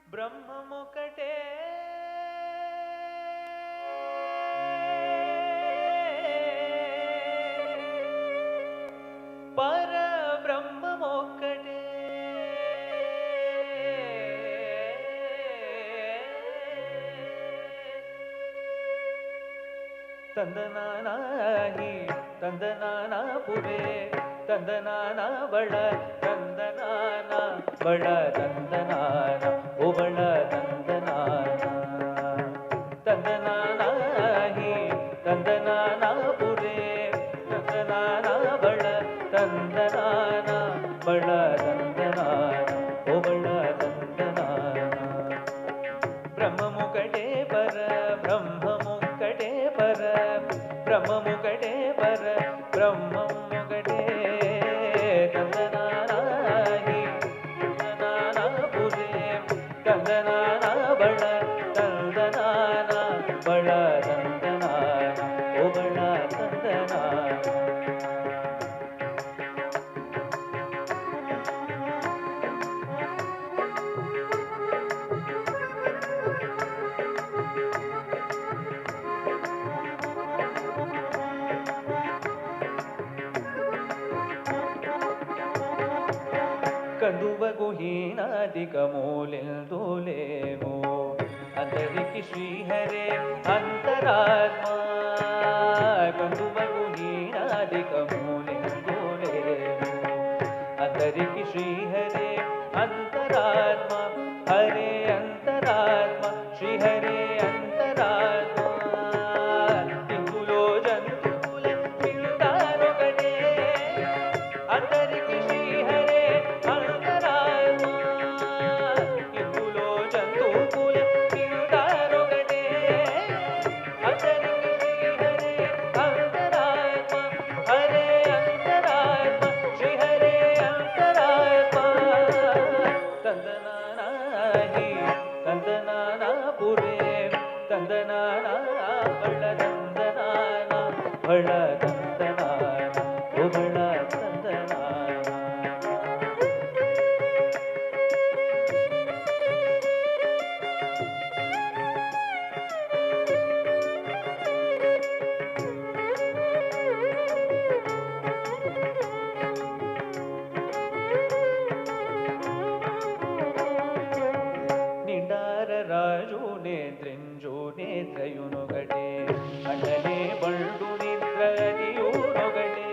బ్రహ్మమొకటే పరబ్రహ్మమొక్కటే ತಂದನಾನಾಹಿ ತಂದನಾನ ಪುರೇ ತಂದನಾನ ಬಳ ತಂದನಾನ ಬಳ ತಂದನಾನ ಓ ಬಳ ತಂದನಾನ ತಂದನಾನಾಹಿ ತಂದನಾನ ಪುರೇ ತಂದನಾನ ಬಳ ತಂದನಾನ ಬಳ ತಂದನಾನ ಓ ಬಳ ತಂದನಾನ ಬ್ರಹ್ಮಮುಕಟೇ ಪರ ಬ್ರಹ್ಮಮುಕಟೇ ಪರ ಬ್ರಹ್ಮಮುಕಟೇ ಪರ ಬ್ರಹ್ಮಮುಕಟೇ ತಂದನಾನಾಹಿ ತಂದನಾನ ಪುರೇ ತಂದನಾನ ಬಳ ತಂದನಾನ ಬಳ ತಂದನಾನ ಓ ಬಳ ತಂದನಾನ కందువగు హీనాదిక మూలెందులేమో అందరికి శ్రీహరే అంతరాత్మ కందువగు హీనాదిక మూలెందులేమో అందరికి శ్రీహరే అంతరాత్మ హరే అంతరాత్మ శ్రీహరే అంతరాత్మ ఇందులో జంతువుల పిలుతారొకటే అందరికి శ్రీహరే అంతరాత్మ ఇందులో జంతువుల పిలుతారొకటే అందరికి శ్రీహరే అంతరాత్మ హరే అంతరాత్మ శ్రీహరే అంతరాత్మ ತಂದನಾನಾಹಿ ತಂದನಾನ ಪುರೇ ತಂದನಾನ ಬಳ ತಂದನಾನ ಬಳ ತಂದನಾನ ಓ ಬಳ ತಂದನಾನ నిండార రాజు నేత్రింజు నేత్రయునొగటే అటనే బళ్ళు నిద్రదియునొగటే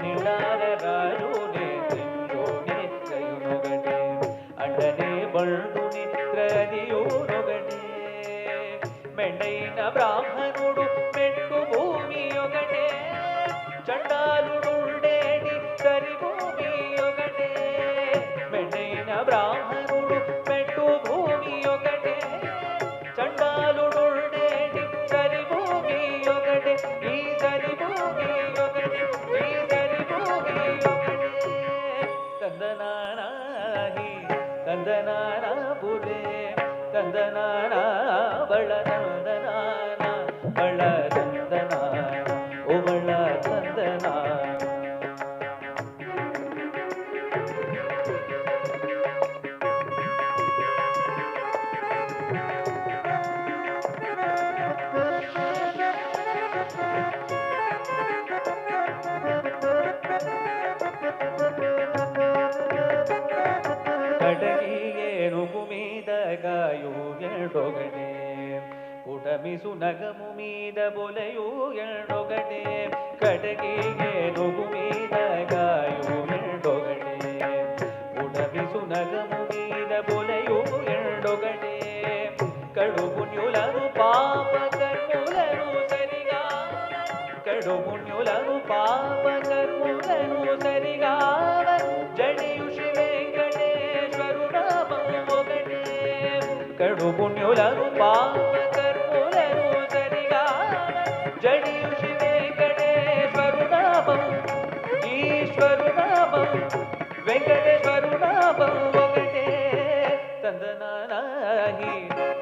నిండార రాజు నేత్రింజు నేత్రయునొగటే అటనే బళ్ళు నిద్రదియునొగటే మెండైన బ్రాహ్మణుడు మెట్టు భూమి ఒకటే చండాలుడుండేటి సరి భూమి ఒకటే మెండైన బ్రాహ్మణుడు మెట్టు భూమి ఒకటే చండాలుడుండేటి సరి భూమి ఒకటే ఈ సరి భూమి ఒకటే ఈ సరి భూమి ఒకటే ತಂದನಾನಾಹಿ ತಂದನಾನ ಪುರೇ ತಂದನಾನ ಬಳ ತಂದನಾನ ಬಳ ತಂದನಾನ ಓ ಬಳ ತಂದನಾನ ಕಡಗಿಗೆ ನುಗು ಮೀದ ಗಾಯು ಎರಡೊಗಡೆ ಕುಟಮಿಸು ನಗಮು ಮೀದ ಬೊಲೆಯು ಎರಡೊಗಡೆ ಕಡಗಿಗೆ ನುಗು ಮೀದ ಗಾಯು ಎರಡೊಗಡೆ ಕುಟಮಿಸು ನಗಮು ಮೀದ ಬೊಲೆಯು ಎರಡೊಗಡೆ ಕಡು ಪುಣ್ಯುలను పాప కర్ములను సరిగా కడు పుణ్యులను పాప కర్ములను సరిగా జడియు శ్రీ వెంకటేశ్వరు నామము ఒకటే కడు పుణ్యులను పాప కర్ములను సరిగా జడియు శ్రీ వెంకటేశ్వరు నామము ఈశ్వరు నామము వెంకటేశ్వరు నామము ఒకటే ತಂದನಾನಾಹಿ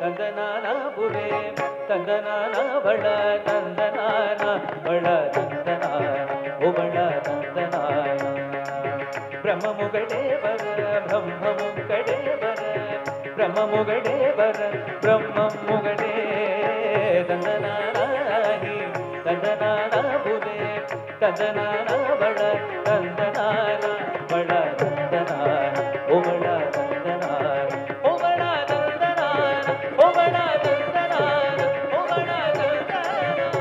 ತಂದನಾನ ಪುರೇ ತಂದನಾನ ಬಳ ತಂದನಾನ ಬಳ ತಂದನಾನ ಓ ಬಳ ತಂದನಾನ ಬ್ರಹ್ಮಮುಕಟೇ ಬರ ಬ್ರಹ್ಮಮುಕಟೇ ಬರ ಬ್ರಹ್ಮಮುಗಡೆ ಬರ ಬ್ರಹ್ಮಮುಗಡೆ ತಂದನಾನಿ ತಂದನಾನ ಬುಲೆ ತಂದನಾನ ಬಡ ತಂದನಾನ ಬಡ ತಂದನಾನ ಓಬಳ ತಂದನಾನ ಓಬಳ ತಂದನಾನ ಓಬಳ ತಂದನಾನ ಓಬಳ ತಂದನಾನ